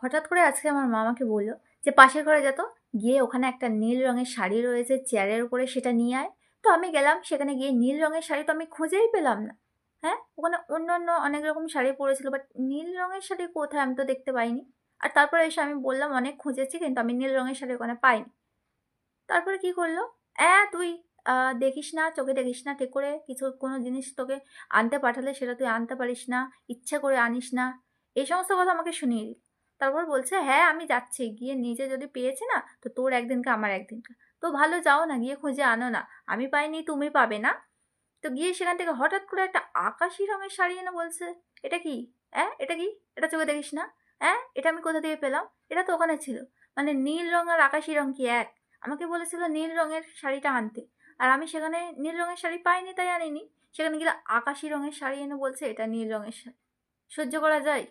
হঠাৎ করে আজকে আমার মা আমাকে বলল যে পাশের ঘরে যা তো, গিয়ে ওখানে একটা নীল রঙের শাড়ি রয়েছে চেয়ারের উপরে, সেটা নিয়ে আয়। তো আমি গেলাম, সেখানে গিয়ে নীল রঙের শাড়ি তো আমি খুঁজেই পেলাম না। হ্যাঁ, ওখানে অন্য অন্য অনেক রকম শাড়ি পরেছিল, বাট নীল রঙের শাড়ি কোথায় আমি তো দেখতে পাইনি। আর তারপরে এসে আমি বললাম অনেক খুঁজেছি, কিন্তু আমি নীল রঙের শাড়ি ওখানে পাইনি। তারপরে কি করলো, তুই দেখিস না, চোখে দেখিস না ঠিক করে, কিছু কোনো জিনিস তোকে আনতে পাঠালে সেটা তুই আনতে পারিস না, ইচ্ছে করে আনিস না, এই সমস্ত কথা আমাকে শুনিয়ে দিল। তারপর বলছে হ্যাঁ আমি যাচ্ছি, গিয়ে নিজে যদি পেয়েছি না, তো তোর একদিনকে আমার একদিনকে। তো ভালো, যাও না, গিয়ে খুঁজে আনো না, আমি পাইনি তুমি পাবে না। তো গিয়ে সেখান থেকে হঠাৎ করে একটা আকাশি রঙের শাড়ি এনে বলছে, এটা কি? এটা কি? এটা চোখে দেখিস না? এটা আমি কোথা থেকে পেলাম? এটা তো ওখানে ছিল। মানে নীল রং আর আকাশি রং কি এক? আমাকে বলেছিল নীল রঙের শাড়িটা আনতে, আর আমি সেখানে নীল রঙের শাড়ি পাইনি তাই আনিনি। সেখানে গেলে আকাশি রঙের শাড়ি এনে বলছে এটা নীল রঙের শাড়ি। সহ্য করা যায়?